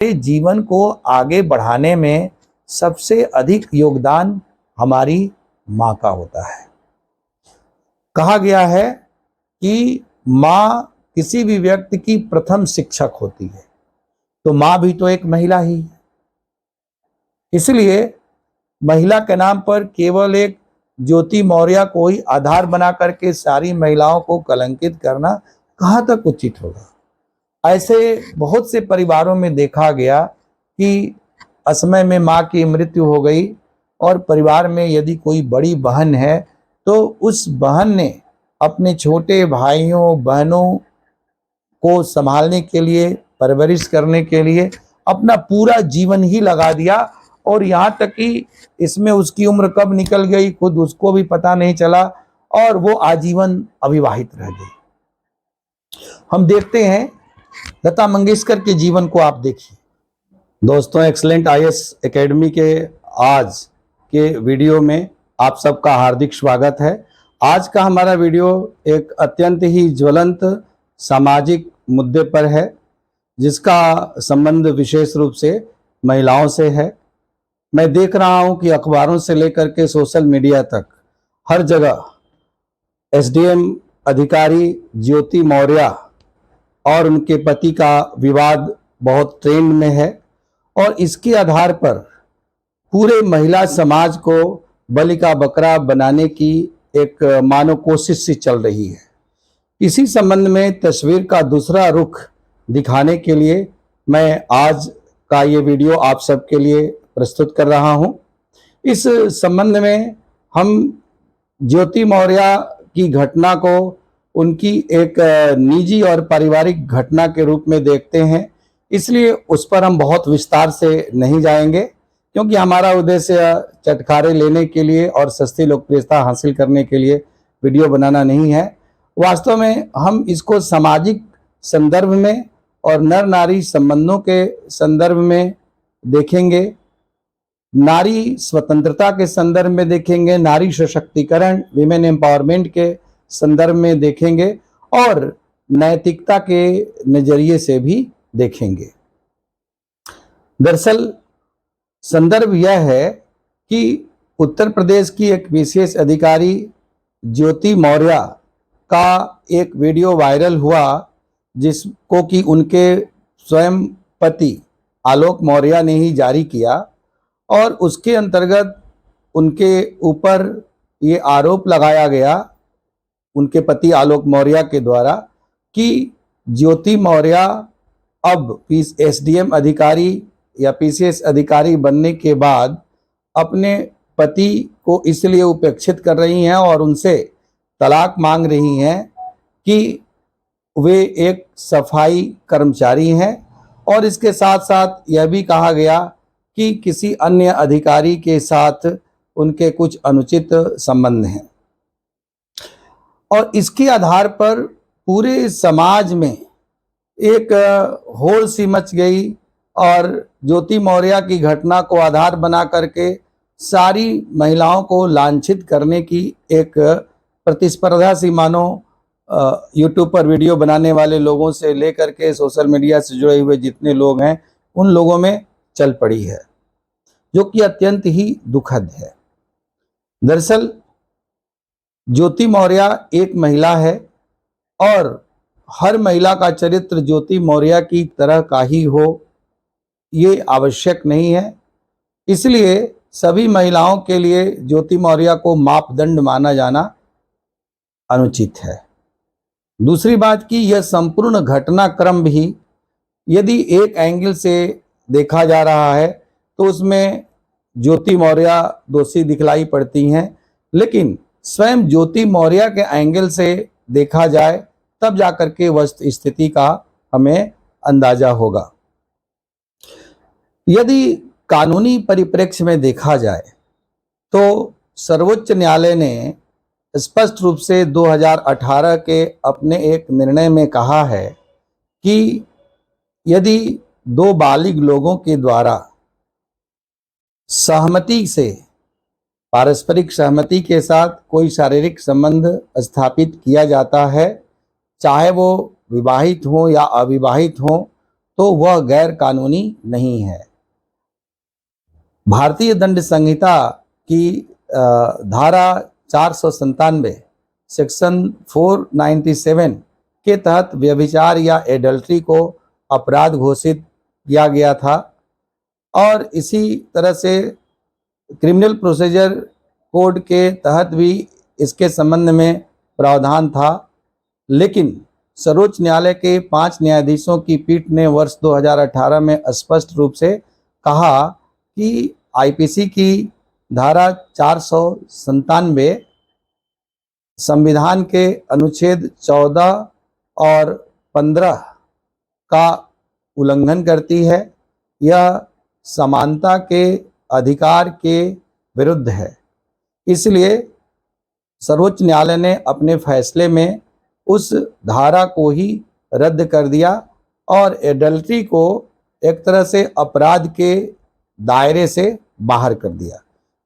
जीवन को आगे बढ़ाने में सबसे अधिक योगदान हमारी माँ का होता है। कहा गया है कि माँ किसी भी व्यक्ति की प्रथम शिक्षक होती है, तो माँ भी तो एक महिला ही है। इसलिए महिला के नाम पर केवल एक ज्योति मौर्य को ही आधार बना करके सारी महिलाओं को कलंकित करना कहाँ तक उचित होगा। ऐसे बहुत से परिवारों में देखा गया कि असमय में माँ की मृत्यु हो गई और परिवार में यदि कोई बड़ी बहन है तो उस बहन ने अपने छोटे भाइयों बहनों को संभालने के लिए, परवरिश करने के लिए अपना पूरा जीवन ही लगा दिया और यहाँ तक कि इसमें उसकी उम्र कब निकल गई खुद उसको भी पता नहीं चला और वो आजीवन अविवाहित रह गई। हम देखते हैं लता मंगेशकर के जीवन को आप देखिए। दोस्तों, एक्सीलेंट आईएएस एकेडमी के आज के वीडियो में आप सबका हार्दिक स्वागत है। आज का हमारा वीडियो एक अत्यंत ही ज्वलंत सामाजिक मुद्दे पर है, जिसका संबंध विशेष रूप से महिलाओं से है। मैं देख रहा हूं कि अखबारों से लेकर के सोशल मीडिया तक हर जगह एसडीएम अधिकारी ज्योति मौर्य और उनके पति का विवाद बहुत ट्रेंड में है और इसके आधार पर पूरे महिला समाज को बलि का बकरा बनाने की एक मानव कोशिश सी चल रही है। इसी संबंध में तस्वीर का दूसरा रुख दिखाने के लिए मैं आज का ये वीडियो आप सबके लिए प्रस्तुत कर रहा हूं। इस संबंध में हम ज्योति मौर्य की घटना को उनकी एक निजी और पारिवारिक घटना के रूप में देखते हैं, इसलिए उस पर हम बहुत विस्तार से नहीं जाएंगे, क्योंकि हमारा उद्देश्य चटखारे लेने के लिए और सस्ती लोकप्रियता हासिल करने के लिए वीडियो बनाना नहीं है। वास्तव में हम इसको सामाजिक संदर्भ में और नर नारी संबंधों के संदर्भ में देखेंगे, नारी स्वतंत्रता के संदर्भ में देखेंगे, नारी सशक्तिकरण विमेन एम्पावरमेंट के संदर्भ में देखेंगे और नैतिकता के नजरिए से भी देखेंगे। दरअसल संदर्भ यह है कि उत्तर प्रदेश की एक विशेष अधिकारी ज्योति मौर्य का एक वीडियो वायरल हुआ, जिसको कि उनके स्वयं पति आलोक मौर्य ने ही जारी किया और उसके अंतर्गत उनके ऊपर ये आरोप लगाया गया उनके पति आलोक मौर्य के द्वारा कि ज्योति मौर्य अब एसडीएम अधिकारी या पीसीएस अधिकारी बनने के बाद अपने पति को इसलिए उपेक्षित कर रही हैं और उनसे तलाक मांग रही हैं कि वे एक सफाई कर्मचारी हैं और इसके साथ साथ यह भी कहा गया कि किसी अन्य अधिकारी के साथ उनके कुछ अनुचित संबंध हैं और इसके आधार पर पूरे समाज में एक होड़ सी मच गई और ज्योति मौर्य की घटना को आधार बना करके सारी महिलाओं को लांछित करने की एक प्रतिस्पर्धा सी मानो यूट्यूब पर वीडियो बनाने वाले लोगों से लेकर के सोशल मीडिया से जुड़े हुए जितने लोग हैं उन लोगों में चल पड़ी है, जो कि अत्यंत ही दुखद है। दरअसल ज्योति मौर्य एक महिला है और हर महिला का चरित्र ज्योति मौर्य की तरह का ही हो ये आवश्यक नहीं है, इसलिए सभी महिलाओं के लिए ज्योति मौर्य को मापदंड माना जाना अनुचित है। दूसरी बात कि यह संपूर्ण घटनाक्रम भी यदि एक एंगल से देखा जा रहा है तो उसमें ज्योति मौर्य दोषी दिखलाई पड़ती हैं, लेकिन स्वयं ज्योति मौर्य के एंगल से देखा जाए तब जाकर के वस्तु स्थिति का हमें अंदाजा होगा। यदि कानूनी परिप्रेक्ष्य में देखा जाए तो सर्वोच्च न्यायालय ने स्पष्ट रूप से 2018 के अपने एक निर्णय में कहा है कि यदि दो बालिग लोगों के द्वारा सहमति से, पारस्परिक सहमति के साथ कोई शारीरिक संबंध स्थापित किया जाता है, चाहे वो विवाहित हो या अविवाहित हो, तो वह गैर कानूनी नहीं है। भारतीय दंड संहिता की धारा 497 सेक्शन 497 के तहत व्यभिचार या एडल्ट्री को अपराध घोषित किया गया था और इसी तरह से क्रिमिनल प्रोसीजर कोड के तहत भी इसके संबंध में प्रावधान था। लेकिन सर्वोच्च न्यायालय के 5 न्यायाधीशों की पीठ ने वर्ष 2018 में स्पष्ट रूप से कहा कि आईपीसी की धारा 497 संविधान के अनुच्छेद 14 और 15 का उल्लंघन करती है। यह समानता के अधिकार के विरुद्ध है। इसलिए सर्वोच्च न्यायालय ने अपने फैसले में उस धारा को ही रद्द कर दिया और एडल्ट्री को एक तरह से अपराध के दायरे से बाहर कर दिया।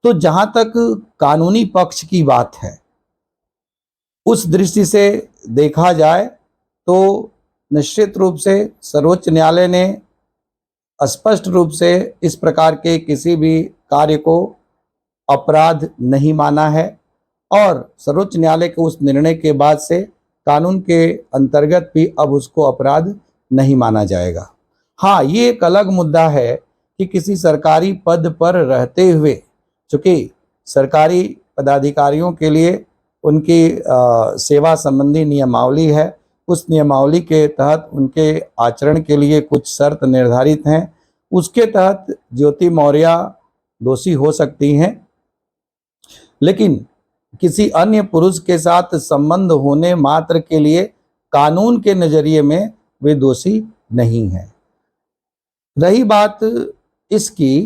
तो जहां तक कानूनी पक्ष की बात है, उस दृष्टि से देखा जाए तो निश्चित रूप से सर्वोच्च न्यायालय ने स्पष्ट रूप से इस प्रकार के किसी भी कार्य को अपराध नहीं माना है और सर्वोच्च न्यायालय के उस निर्णय के बाद से कानून के अंतर्गत भी अब उसको अपराध नहीं माना जाएगा। हाँ, ये एक अलग मुद्दा है कि किसी सरकारी पद पर रहते हुए, चूँकि सरकारी पदाधिकारियों के लिए उनकी सेवा संबंधी नियमावली है, उस नियमावली के तहत उनके आचरण के लिए कुछ शर्त निर्धारित हैं। उसके तहत ज्योति मौर्य दोषी हो सकती हैं, लेकिन किसी अन्य पुरुष के साथ संबंध होने मात्र के लिए कानून के नजरिए में वे दोषी नहीं हैं। रही बात इसकी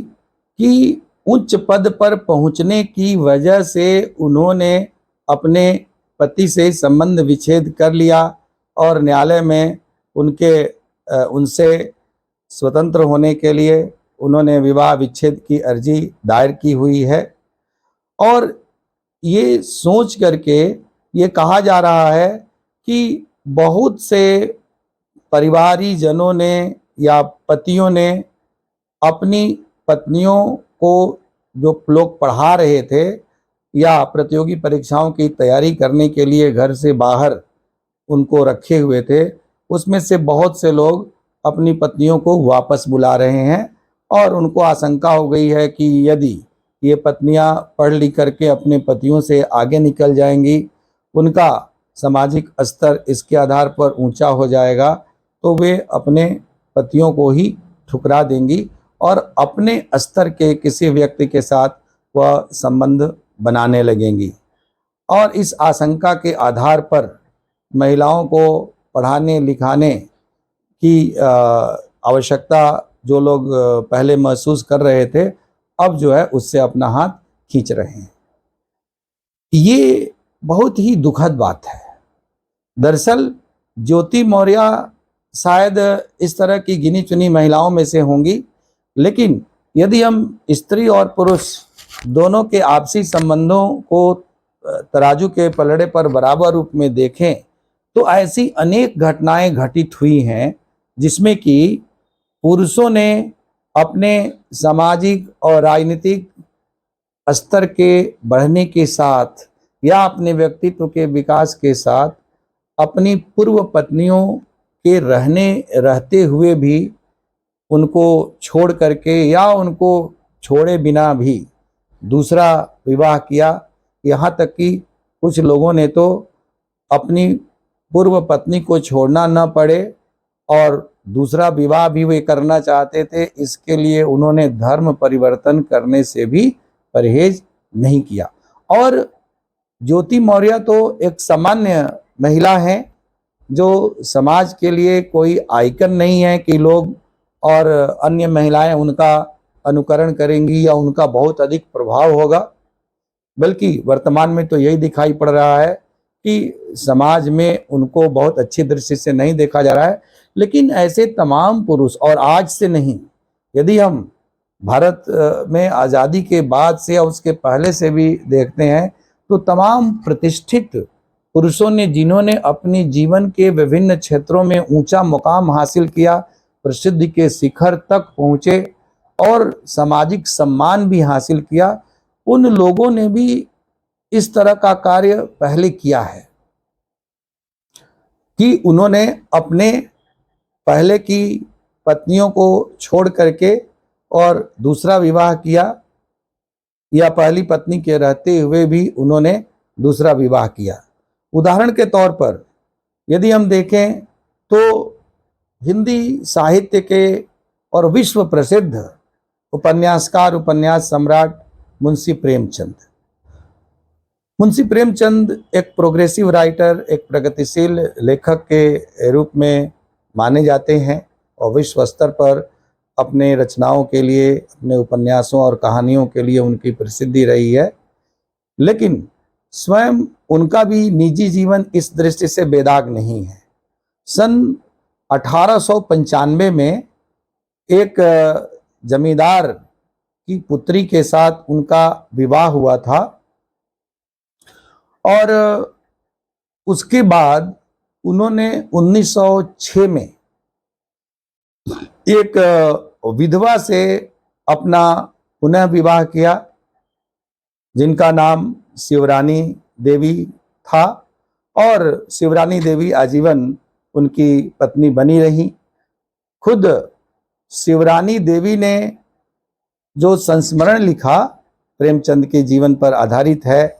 कि उच्च पद पर पहुंचने की वजह से उन्होंने अपने पति से संबंध विच्छेद कर लिया और न्यायालय में उनसे स्वतंत्र होने के लिए उन्होंने विवाह विच्छेद की अर्जी दायर की हुई है। और ये सोच करके ये कहा जा रहा है कि बहुत से परिवारीजनों ने या पतियों ने अपनी पत्नियों को, जो लोग पढ़ा रहे थे या प्रतियोगी परीक्षाओं की तैयारी करने के लिए घर से बाहर उनको रखे हुए थे, उसमें से बहुत से लोग अपनी पत्नियों को वापस बुला रहे हैं और उनको आशंका हो गई है कि यदि ये पत्नियां पढ़ लिख करके अपने पतियों से आगे निकल जाएंगी, उनका सामाजिक स्तर इसके आधार पर ऊंचा हो जाएगा, तो वे अपने पतियों को ही ठुकरा देंगी और अपने स्तर के किसी व्यक्ति के साथ वह संबंध बनाने लगेंगी। और इस आशंका के आधार पर महिलाओं को पढ़ाने लिखाने की आवश्यकता जो लोग पहले महसूस कर रहे थे, अब जो है उससे अपना हाथ खींच रहे हैं। ये बहुत ही दुखद बात है। दरअसल ज्योति मौर्य शायद इस तरह की गिनी चुनी महिलाओं में से होंगी, लेकिन यदि हम स्त्री और पुरुष दोनों के आपसी संबंधों को तराजू के पलड़े पर बराबर रूप में देखें तो ऐसी अनेक घटनाएं घटित हुई हैं जिसमें कि पुरुषों ने अपने सामाजिक और राजनीतिक स्तर के बढ़ने के साथ या अपने व्यक्तित्व के विकास के साथ अपनी पूर्व पत्नियों के रहते हुए भी उनको छोड़ करके या उनको छोड़े बिना भी दूसरा विवाह किया। यहाँ तक कि कुछ लोगों ने तो अपनी पूर्व पत्नी को छोड़ना न पड़े और दूसरा विवाह भी वे करना चाहते थे, इसके लिए उन्होंने धर्म परिवर्तन करने से भी परहेज नहीं किया। और ज्योति मौर्य तो एक सामान्य महिला है जो समाज के लिए कोई आइकन नहीं है कि लोग और अन्य महिलाएं उनका अनुकरण करेंगी या उनका बहुत अधिक प्रभाव होगा, बल्कि वर्तमान में तो यही दिखाई पड़ रहा है कि समाज में उनको बहुत अच्छी दृष्टि से नहीं देखा जा रहा है। लेकिन ऐसे तमाम पुरुष, और आज से नहीं, यदि हम भारत में आज़ादी के बाद से या उसके पहले से भी देखते हैं तो तमाम प्रतिष्ठित पुरुषों ने जिन्होंने अपनी जीवन के विभिन्न क्षेत्रों में ऊंचा मुकाम हासिल किया, प्रसिद्धि के शिखर तक पहुंचे और सामाजिक सम्मान भी हासिल किया, उन लोगों ने भी इस तरह का कार्य पहले किया है कि उन्होंने अपने पहले की पत्नियों को छोड़ करके और दूसरा विवाह किया, या पहली पत्नी के रहते हुए भी उन्होंने दूसरा विवाह किया। उदाहरण के तौर पर यदि हम देखें तो हिंदी साहित्य के और विश्व प्रसिद्ध उपन्यासकार, उपन्यास सम्राट मुंशी प्रेमचंद। मुंशी प्रेमचंद एक प्रोग्रेसिव राइटर, एक प्रगतिशील लेखक के रूप में माने जाते हैं और विश्व स्तर पर अपने रचनाओं के लिए, अपने उपन्यासों और कहानियों के लिए उनकी प्रसिद्धि रही है। लेकिन स्वयं उनका भी निजी जीवन इस दृष्टि से बेदाग नहीं है। सन 1895 में एक जमींदार की पुत्री के साथ उनका विवाह हुआ था और उसके बाद उन्होंने 1906 में एक विधवा से अपना पुनः विवाह किया, जिनका नाम शिवरानी देवी था, और शिवरानी देवी आजीवन उनकी पत्नी बनी रही। खुद शिवरानी देवी ने जो संस्मरण लिखा प्रेमचंद के जीवन पर आधारित है,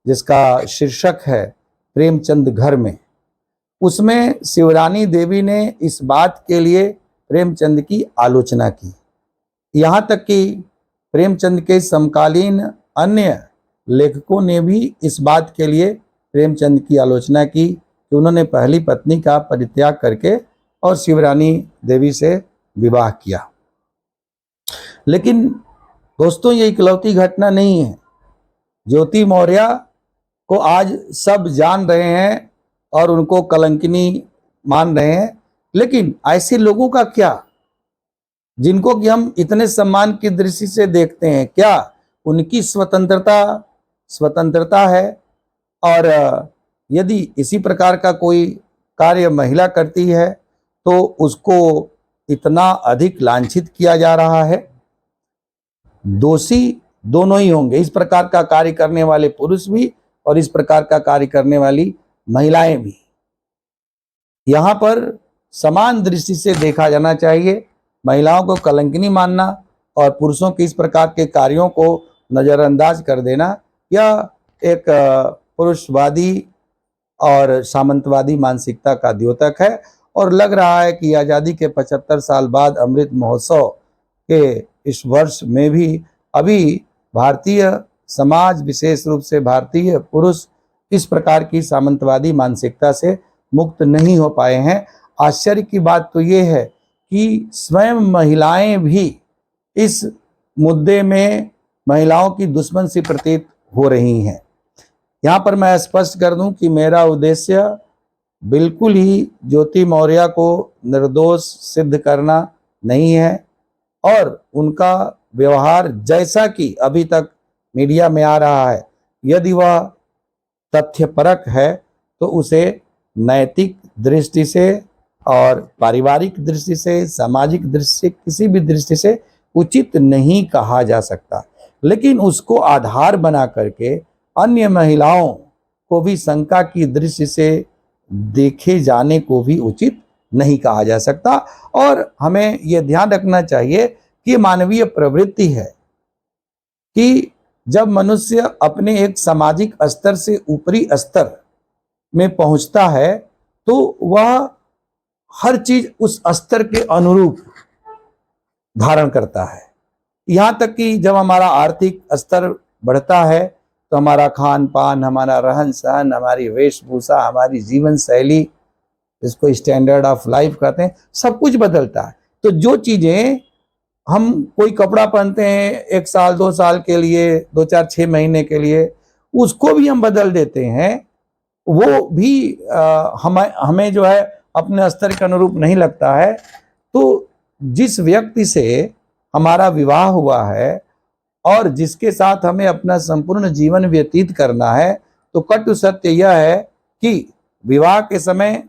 जिसका शीर्षक है प्रेमचंद घर में, उसमें शिवरानी देवी ने इस बात के लिए प्रेमचंद की आलोचना की। यहाँ तक कि प्रेमचंद के समकालीन अन्य लेखकों ने भी इस बात के लिए प्रेमचंद की आलोचना की कि उन्होंने पहली पत्नी का परित्याग करके और शिवरानी देवी से विवाह किया। लेकिन दोस्तों, ये इकलौती घटना नहीं है। ज्योति मौर्य को आज सब जान रहे हैं और उनको कलंकिनी मान रहे हैं, लेकिन ऐसे लोगों का क्या, जिनको कि हम इतने सम्मान की दृष्टि से देखते हैं, क्या उनकी स्वतंत्रता है? और यदि इसी प्रकार का कोई कार्य महिला करती है तो उसको इतना अधिक लांछित किया जा रहा है। दोषी दोनों ही होंगे, इस प्रकार का कार्य करने वाले पुरुष भी और इस प्रकार का कार्य करने वाली महिलाएं भी। यहाँ पर समान दृष्टि से देखा जाना चाहिए। महिलाओं को कलंकिनी मानना और पुरुषों के इस प्रकार के कार्यों को नजरअंदाज कर देना, यह एक पुरुषवादी और सामंतवादी मानसिकता का द्योतक है। और लग रहा है कि आज़ादी के 75 साल बाद अमृत महोत्सव के इस वर्ष में भी अभी भारतीय समाज, विशेष रूप से भारतीय पुरुष, इस प्रकार की सामंतवादी मानसिकता से मुक्त नहीं हो पाए हैं। आश्चर्य की बात तो ये है कि स्वयं महिलाएं भी इस मुद्दे में महिलाओं की दुश्मन सी प्रतीत हो रही हैं। यहाँ पर मैं स्पष्ट कर दूं कि मेरा उद्देश्य बिल्कुल ही ज्योति मौर्य को निर्दोष सिद्ध करना नहीं है, और उनका व्यवहार जैसा कि अभी तक मीडिया में आ रहा है, यदि वह तथ्यपरक है तो उसे नैतिक दृष्टि से और पारिवारिक दृष्टि से, सामाजिक दृष्टि से, किसी भी दृष्टि से उचित नहीं कहा जा सकता। लेकिन उसको आधार बना करके अन्य महिलाओं को भी शंका की दृष्टि से देखे जाने को भी उचित नहीं कहा जा सकता। और हमें यह ध्यान रखना चाहिए कि मानवीय प्रवृत्ति है कि जब मनुष्य अपने एक सामाजिक स्तर से ऊपरी स्तर में पहुंचता है तो वह हर चीज उस स्तर के अनुरूप धारण करता है। यहाँ तक कि जब हमारा आर्थिक स्तर बढ़ता है तो हमारा खान पान, हमारा रहन सहन, हमारी वेशभूषा, हमारी जीवन शैली, जिसको स्टैंडर्ड ऑफ लाइफ कहते हैं, सब कुछ बदलता है। तो जो चीजें हम कोई कपड़ा पहनते हैं 1 साल 2 साल के लिए, 2 4 6 महीने के लिए, उसको भी हम बदल देते हैं, वो भी हमें जो है अपने स्तर के अनुरूप नहीं लगता है। तो जिस व्यक्ति से हमारा विवाह हुआ है और जिसके साथ हमें अपना संपूर्ण जीवन व्यतीत करना है, तो कटु सत्य यह है कि विवाह के समय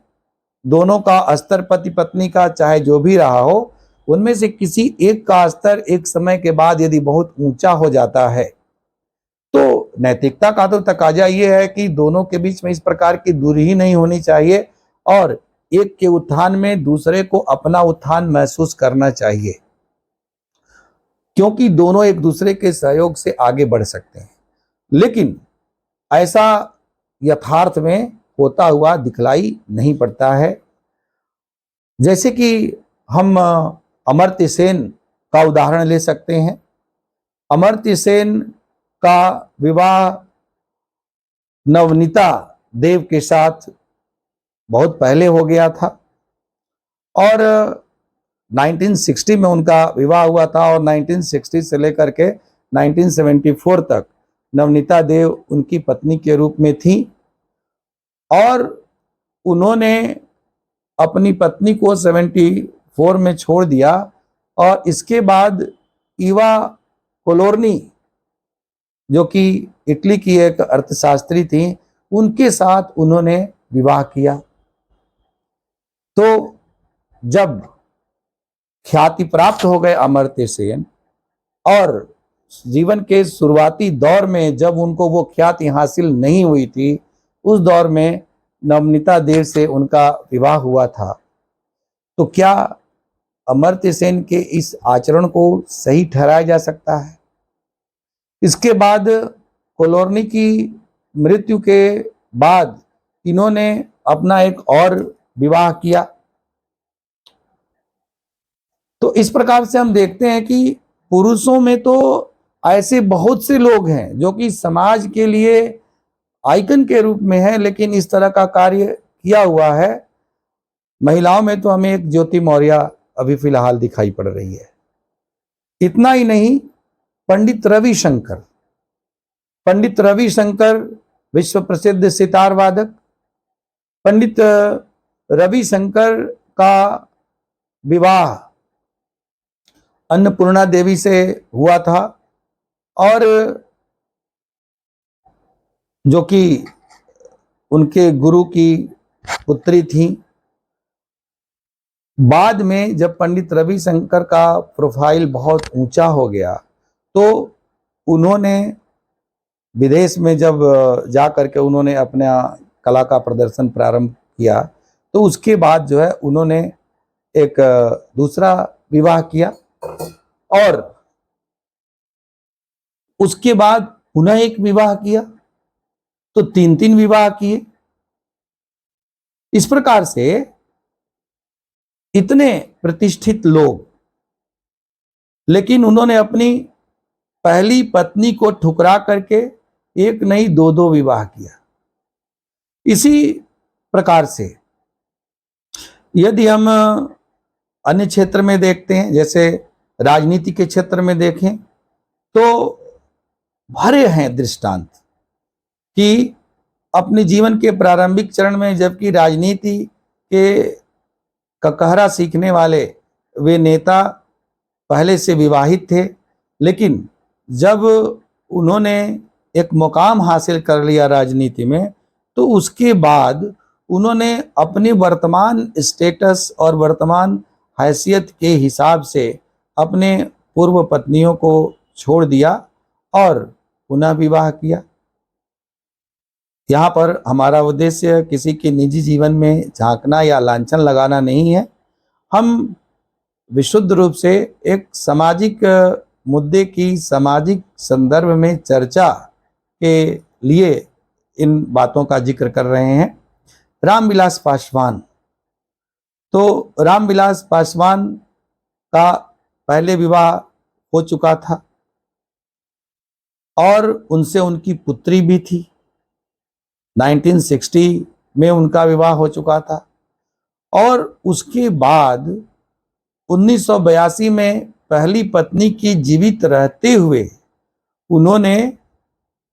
दोनों का स्तर पति पत्नी का चाहे जो भी रहा हो, उनमें से किसी एक का स्तर एक समय के बाद यदि बहुत ऊंचा हो जाता है तो नैतिकता का तो तकाजा ये है कि दोनों के बीच में इस प्रकार की दूरी ही नहीं होनी चाहिए और एक के उत्थान में दूसरे को अपना उत्थान महसूस करना चाहिए, क्योंकि दोनों एक दूसरे के सहयोग से आगे बढ़ सकते हैं। लेकिन ऐसा यथार्थ में होता हुआ दिखलाई नहीं पड़ता है। जैसे कि हम अमर्त्य सेन का उदाहरण ले सकते हैं। अमर्त्य सेन का विवाह नवनीता देव के साथ बहुत पहले हो गया था और 1960 में उनका विवाह हुआ था और 1960 से लेकर के 1974 तक नवनीता देव उनकी पत्नी के रूप में थी और उन्होंने अपनी पत्नी को 74 में छोड़ दिया और इसके बाद ईवा कोलोर्नी जो कि इटली की एक अर्थशास्त्री थी, उनके साथ उन्होंने विवाह किया। तो जब ख्याति प्राप्त हो गए अमर्त्य सेन और जीवन के शुरुआती दौर में जब उनको वो ख्याति हासिल नहीं हुई थी, उस दौर में नवनीता देव से उनका विवाह हुआ था, तो क्या अमर्त्य सेन के इस आचरण को सही ठहराया जा सकता है? इसके बाद कोलोर्नी की मृत्यु के बाद इन्होंने अपना एक और विवाह किया। तो इस प्रकार से हम देखते हैं कि पुरुषों में तो ऐसे बहुत से लोग हैं जो कि समाज के लिए आइकन के रूप में है, लेकिन इस तरह का कार्य किया हुआ है। महिलाओं में तो हमें एक ज्योति मौर्य अभी फिलहाल दिखाई पड़ रही है। इतना ही नहीं, पंडित रविशंकर विश्व प्रसिद्ध सितार वादक, पंडित रविशंकर का विवाह अन्नपूर्णा देवी से हुआ था और जो कि उनके गुरु की पुत्री थी। बाद में जब पंडित रविशंकर का प्रोफाइल बहुत ऊंचा हो गया तो उन्होंने विदेश में जब जा करके उन्होंने अपना कला का प्रदर्शन प्रारंभ किया तो उसके बाद जो है उन्होंने एक दूसरा विवाह किया और उसके बाद पुनः एक विवाह किया, तो 3 विवाह किए। इस प्रकार से इतने प्रतिष्ठित लोग, लेकिन उन्होंने अपनी पहली पत्नी को ठुकरा करके एक नहीं 2 विवाह किया। इसी प्रकार से यदि हम अन्य क्षेत्र में देखते हैं, जैसे राजनीति के क्षेत्र में देखें, तो भरे हैं दृष्टांत कि अपने जीवन के प्रारंभिक चरण में जबकि राजनीति के ककहरा सीखने वाले वे नेता पहले से विवाहित थे, लेकिन जब उन्होंने एक मुकाम हासिल कर लिया राजनीति में तो उसके बाद उन्होंने अपने वर्तमान स्टेटस और वर्तमान हैसियत के हिसाब से अपने पूर्व पत्नियों को छोड़ दिया और पुनः विवाह किया। यहाँ पर हमारा उद्देश्य किसी के निजी जीवन में झांकना या लांछन लगाना नहीं है। हम विशुद्ध रूप से एक सामाजिक मुद्दे की सामाजिक संदर्भ में चर्चा के लिए इन बातों का जिक्र कर रहे हैं। रामविलास पासवान, तो रामविलास पासवान का पहले विवाह हो चुका था और उनसे उनकी पुत्री भी थी। 1960 में उनका विवाह हो चुका था और उसके बाद 1982 में पहली पत्नी की जीवित रहते हुए उन्होंने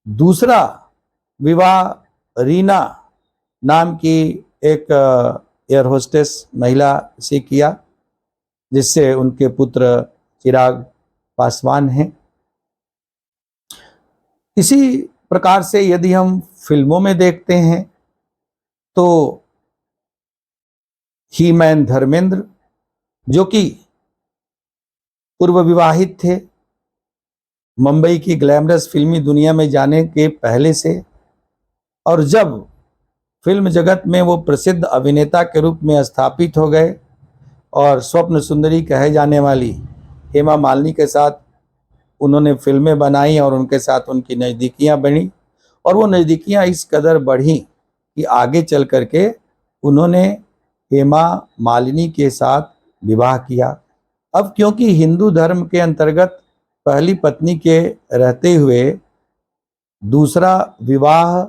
दूसरा विवाह रीना नाम की एक एयर होस्टेस महिला से किया, जिससे उनके पुत्र चिराग पासवान हैं। इसी प्रकार से यदि हम फिल्मों में देखते हैं तो ही मैन धर्मेंद्र, जो कि पूर्व विवाहित थे, मुंबई की ग्लैमरस फिल्मी दुनिया में जाने के पहले से, और जब फिल्म जगत में वो प्रसिद्ध अभिनेता के रूप में स्थापित हो गए और स्वप्न सुंदरी कहे जाने वाली हेमा मालिनी के साथ उन्होंने फिल्में बनाई और उनके साथ उनकी नज़दीकियां बनी, और वो नज़दीकियां इस कदर बढ़ी कि आगे चल करके उन्होंने हेमा मालिनी के साथ विवाह किया। अब क्योंकि हिंदू धर्म के अंतर्गत पहली पत्नी के रहते हुए दूसरा विवाह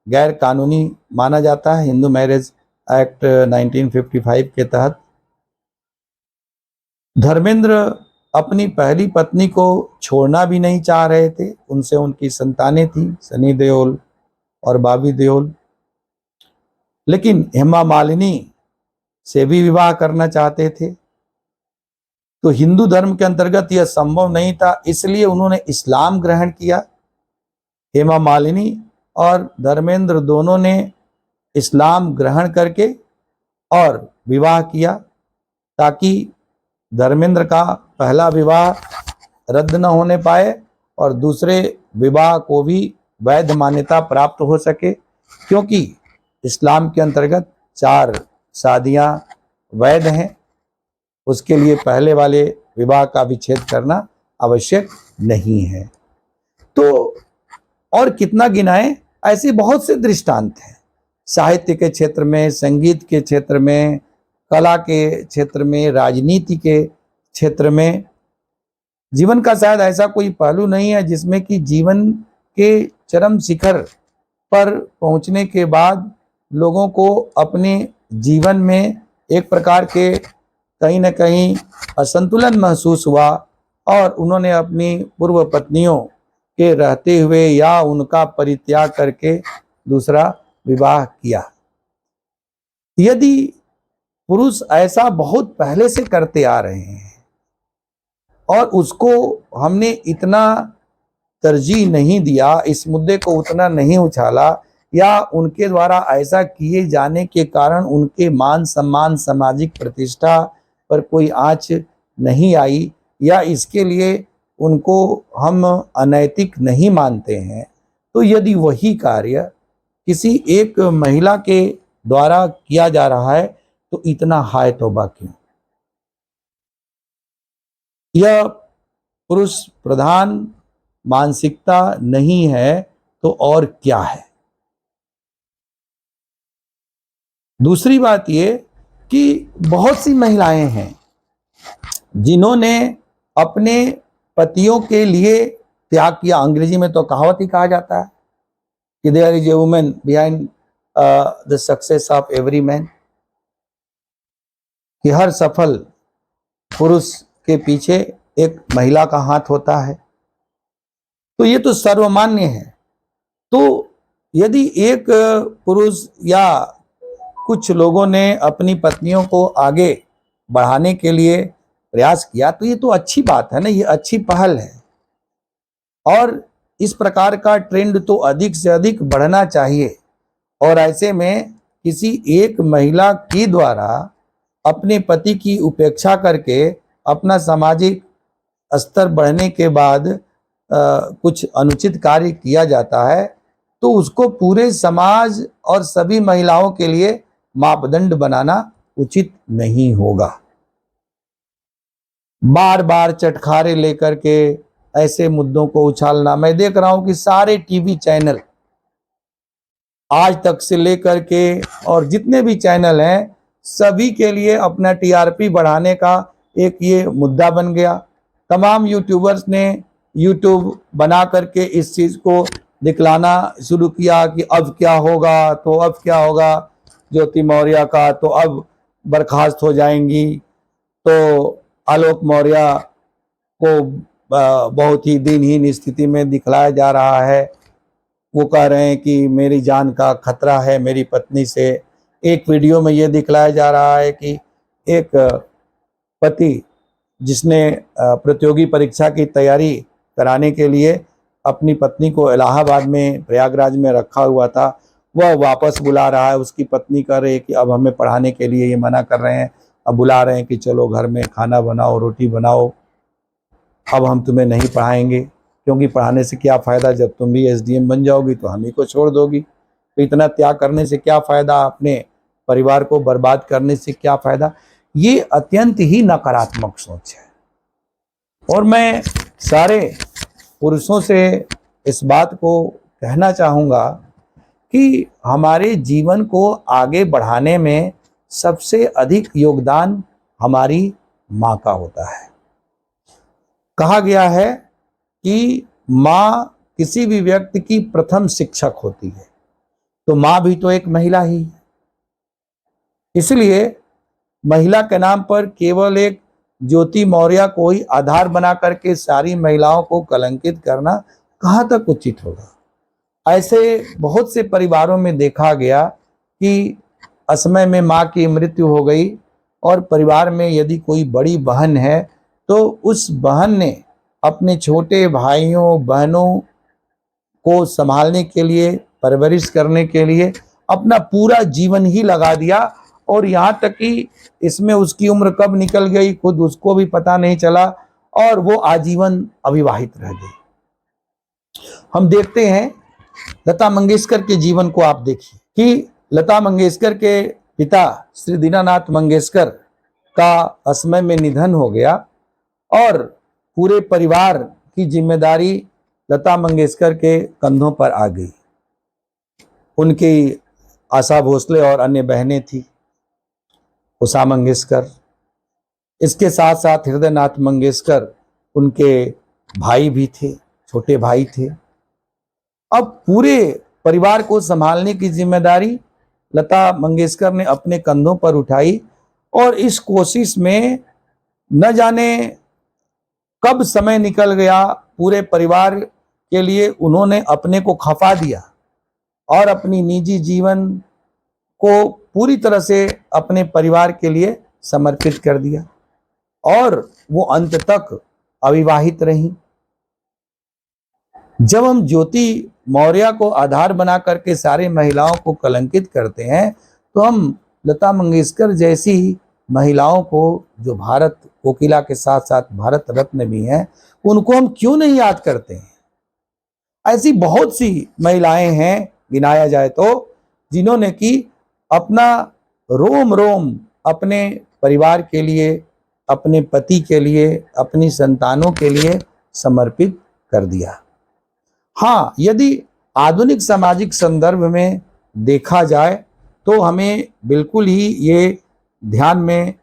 गैर कानूनी माना जाता है हिंदू मैरिज एक्ट 1955 के तहत, धर्मेंद्र अपनी पहली पत्नी को छोड़ना भी नहीं चाह रहे थे। उनसे उनकी संतानें थी, सनी देओल और बॉबी देओल, लेकिन हेमा मालिनी से भी विवाह करना चाहते थे। तो हिंदू धर्म के अंतर्गत यह संभव नहीं था, इसलिए उन्होंने इस्लाम ग्रहण किया। हेमा मालिनी और धर्मेंद्र दोनों ने इस्लाम ग्रहण करके और विवाह किया, ताकि धर्मेंद्र का पहला विवाह रद्द न होने पाए और दूसरे विवाह को भी वैध मान्यता प्राप्त हो सके, क्योंकि इस्लाम के अंतर्गत 4 शादियां वैध हैं। उसके लिए पहले वाले विवाह का विच्छेद करना आवश्यक नहीं है। तो और कितना गिनाएं, ऐसे बहुत से दृष्टांत हैं साहित्य के क्षेत्र में, संगीत के क्षेत्र में, कला के क्षेत्र में, राजनीति के क्षेत्र में। जीवन का शायद ऐसा कोई पहलू नहीं है जिसमें कि जीवन के चरम शिखर पर पहुंचने के बाद लोगों को अपने जीवन में एक प्रकार के कहीं न कहीं असंतुलन महसूस हुआ और उन्होंने अपनी पूर्व पत्नियों के रहते हुए या उनका परित्याग करके दूसरा विवाह किया। यदि पुरुष ऐसा बहुत पहले से करते आ रहे हैं और उसको हमने इतना तरजीह नहीं दिया, इस मुद्दे को उतना नहीं उछाला, या उनके द्वारा ऐसा किए जाने के कारण उनके मान सम्मान, सामाजिक प्रतिष्ठा पर कोई आंच नहीं आई, या इसके लिए उनको हम अनैतिक नहीं मानते हैं, तो यदि वही कार्य किसी एक महिला के द्वारा किया जा रहा है तो इतना हाय तौबा क्यों? यह पुरुष प्रधान मानसिकता नहीं है तो और क्या है? दूसरी बात ये कि बहुत सी महिलाएं हैं जिन्होंने अपने पतियों के लिए त्याग किया। अंग्रेजी में तो कहावत ही कहा जाता है कि there is a woman behind the success of every man, कि हर सफल पुरुष के पीछे एक महिला का हाथ होता है। तो ये तो सर्वमान्य है। तो यदि एक पुरुष या कुछ लोगों ने अपनी पत्नियों को आगे बढ़ाने के लिए प्रयास किया तो ये तो अच्छी बात है ना, ये अच्छी पहल है, और इस प्रकार का ट्रेंड तो अधिक से अधिक बढ़ना चाहिए। और ऐसे में किसी एक महिला के द्वारा अपने पति की उपेक्षा करके अपना सामाजिक स्तर बढ़ने के बाद कुछ अनुचित कार्य किया जाता है, तो उसको पूरे समाज और सभी महिलाओं के लिए मापदंड बनाना उचित नहीं होगा। बार बार चटखारे लेकर के ऐसे मुद्दों को उछालना, मैं देख रहा हूं कि सारे टीवी चैनल आज तक से लेकर के और जितने भी चैनल हैं सभी के लिए अपना टीआरपी बढ़ाने का एक ये मुद्दा बन गया। तमाम यूट्यूबर्स ने यूट्यूब बना करके इस चीज़ को दिखलाना शुरू किया कि अब क्या होगा, तो अब क्या होगा, ज्योति मौर्य का तो अब बर्खास्त हो जाएंगी, तो आलोक मौर्य को बहुत ही दिनहीन स्थिति में दिखलाया जा रहा है। वो कह रहे हैं कि मेरी जान का खतरा है मेरी पत्नी से। एक वीडियो में ये दिखलाया जा रहा है कि एक पति जिसने प्रतियोगी परीक्षा की तैयारी कराने के लिए अपनी पत्नी को इलाहाबाद में, प्रयागराज में रखा हुआ था, वह वापस बुला रहा है, उसकी पत्नी कह रही है कि अब हमें पढ़ाने के लिए ये मना कर रहे हैं, अब बुला रहे हैं कि चलो घर में खाना बनाओ, रोटी बनाओ, अब हम तुम्हें नहीं पढ़ाएंगे, क्योंकि पढ़ाने से क्या फ़ायदा, जब तुम भी एसडीएम बन जाओगी तो हम ही को छोड़ दोगी, तो इतना त्याग करने से क्या फ़ायदा, अपने परिवार को बर्बाद करने से क्या फ़ायदा। ये अत्यंत ही नकारात्मक सोच है। और मैं सारे पुरुषों से इस बात को कहना चाहूँगा कि हमारे जीवन को आगे बढ़ाने में सबसे अधिक योगदान हमारी माँ का होता है। कहा गया है कि माँ किसी भी व्यक्ति की प्रथम शिक्षक होती है, तो माँ भी तो एक महिला ही है। इसलिए महिला के नाम पर केवल एक ज्योति मौर्य को ही आधार बना करके सारी महिलाओं को कलंकित करना कहाँ तक उचित होगा। ऐसे बहुत से परिवारों में देखा गया कि असमय में माँ की मृत्यु हो गई और परिवार में यदि कोई बड़ी बहन है तो उस बहन ने अपने छोटे भाइयों बहनों को संभालने के लिए, परवरिश करने के लिए अपना पूरा जीवन ही लगा दिया, और यहाँ तक कि इसमें उसकी उम्र कब निकल गई खुद उसको भी पता नहीं चला और वो आजीवन अविवाहित रह गई। हम देखते हैं लता मंगेशकर के जीवन को, आप देखिए कि लता मंगेशकर के पिता श्री दीनानाथ मंगेशकर का असमय में निधन हो गया और पूरे परिवार की जिम्मेदारी लता मंगेशकर के कंधों पर आ गई। उनकी आशा भोसले और अन्य बहनें थी, उषा मंगेशकर, इसके साथ साथ हृदयनाथ मंगेशकर उनके भाई भी थे, छोटे भाई थे। अब पूरे परिवार को संभालने की जिम्मेदारी लता मंगेशकर ने अपने कंधों पर उठाई और इस कोशिश में न जाने कब समय निकल गया, पूरे परिवार के लिए उन्होंने अपने को खपा दिया और अपनी निजी जीवन को पूरी तरह से अपने परिवार के लिए समर्पित कर दिया और वो अंत तक अविवाहित रही। जब हम ज्योति मौर्य को आधार बना करके सारी महिलाओं को कलंकित करते हैं तो हम लता मंगेशकर जैसी महिलाओं को, जो भारत कोकिला के साथ साथ भारत रत्न भी हैं, उनको हम क्यों नहीं याद करते हैं। ऐसी बहुत सी महिलाएं हैं, गिनाया जाए तो, जिन्होंने कि अपना रोम रोम अपने परिवार के लिए, अपने पति के लिए, अपनी संतानों के लिए समर्पित कर दिया। हाँ, यदि आधुनिक सामाजिक संदर्भ में देखा जाए तो हमें बिल्कुल ही ये ध्यान में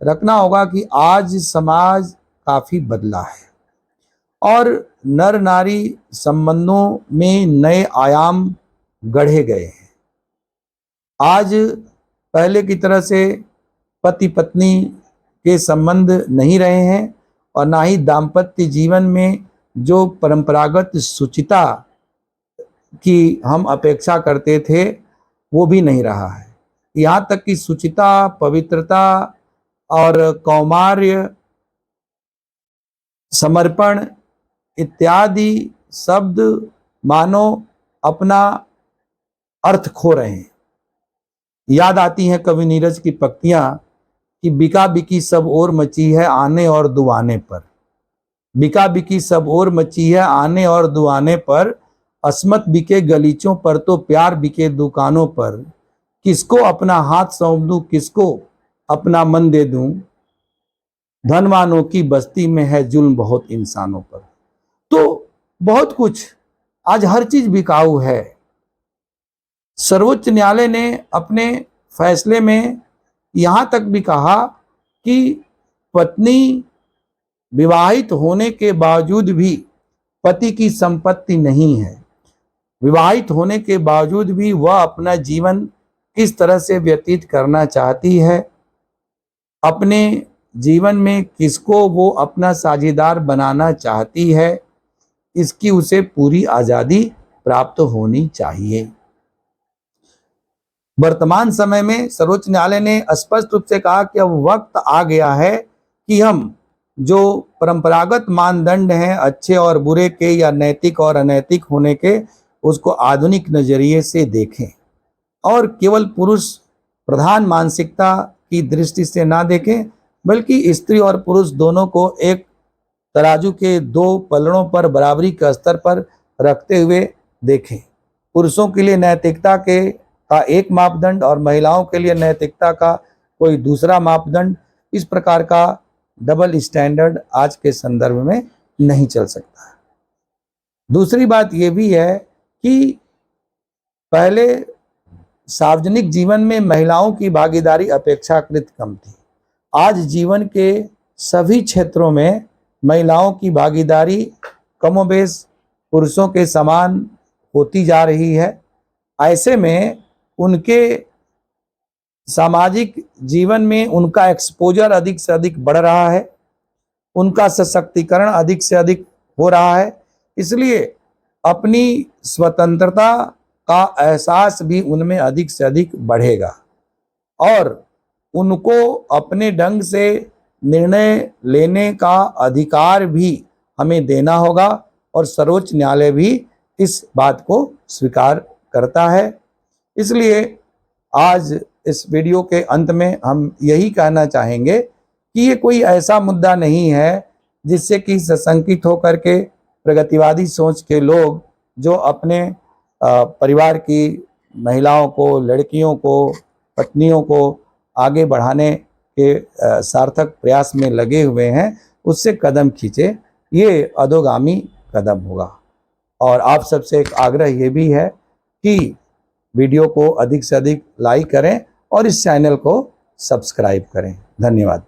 रखना होगा कि आज समाज काफी बदला है और नर नारी संबंधों में नए आयाम गढ़े गए हैं। आज पहले की तरह से पति पत्नी के संबंध नहीं रहे हैं और ना ही दाम्पत्य जीवन में जो परंपरागत शुचिता की हम अपेक्षा करते थे वो भी नहीं रहा है। यहाँ तक कि शुचिता, पवित्रता और कौमार्य, समर्पण इत्यादि शब्द मानो अपना अर्थ खो रहे हैं। याद आती हैं कवि नीरज की पंक्तियां कि बिका बिकी सब और मची है आने और दुआने पर, बिका बिकी सब और मची है आने और दुआने पर, अस्मत बिके गलीचों पर तो प्यार बिके दुकानों पर, किसको अपना हाथ सौंप दूं किसको अपना मन दे दूं, धनवानों की बस्ती में है जुल्म बहुत इंसानों पर। तो बहुत कुछ, आज हर चीज बिकाऊ है। सर्वोच्च न्यायालय ने अपने फैसले में यहां तक भी कहा कि पत्नी विवाहित होने के बावजूद भी पति की संपत्ति नहीं है। विवाहित होने के बावजूद भी वह अपना जीवन किस तरह से व्यतीत करना चाहती है, अपने जीवन में किसको वो अपना साझेदार बनाना चाहती है, इसकी उसे पूरी आजादी प्राप्त होनी चाहिए। वर्तमान समय में सर्वोच्च न्यायालय ने स्पष्ट रूप से कहा कि अब वक्त आ गया है कि हम जो परंपरागत मानदंड हैं अच्छे और बुरे के या नैतिक और अनैतिक होने के, उसको आधुनिक नजरिए से देखें। और केवल पुरुष प्रधान मानसिकता की दृष्टि से ना देखें, बल्कि स्त्री और पुरुष दोनों को एक तराजू के दो पलड़ों पर बराबरी के स्तर पर रखते हुए देखें। पुरुषों के लिए नैतिकता का एक मापदंड और महिलाओं के लिए नैतिकता का कोई दूसरा मापदंड, इस प्रकार का डबल स्टैंडर्ड आज के संदर्भ में नहीं चल सकता। दूसरी बात यह भी है कि पहले सार्वजनिक जीवन में महिलाओं की भागीदारी अपेक्षाकृत कम थी। आज जीवन के सभी क्षेत्रों में महिलाओं की भागीदारी कमोबेश पुरुषों के समान होती जा रही है। ऐसे में उनके सामाजिक जीवन में उनका एक्सपोजर अधिक से अधिक बढ़ रहा है, उनका सशक्तिकरण अधिक से अधिक हो रहा है। इसलिए अपनी स्वतंत्रता का एहसास भी उनमें अधिक से अधिक बढ़ेगा और उनको अपने ढंग से निर्णय लेने का अधिकार भी हमें देना होगा और सर्वोच्च न्यायालय भी इस बात को स्वीकार करता है। इसलिए आज इस वीडियो के अंत में हम यही कहना चाहेंगे कि ये कोई ऐसा मुद्दा नहीं है जिससे कि सशंकित होकर के प्रगतिवादी सोच के लोग जो अपने परिवार की महिलाओं को, लड़कियों को, पत्नियों को आगे बढ़ाने के सार्थक प्रयास में लगे हुए हैं, उससे कदम खींचे। ये अधोगामी कदम होगा। और आप सबसे एक आग्रह ये भी है कि वीडियो को अधिक से अधिक लाइक करें और इस चैनल को सब्सक्राइब करें। धन्यवाद।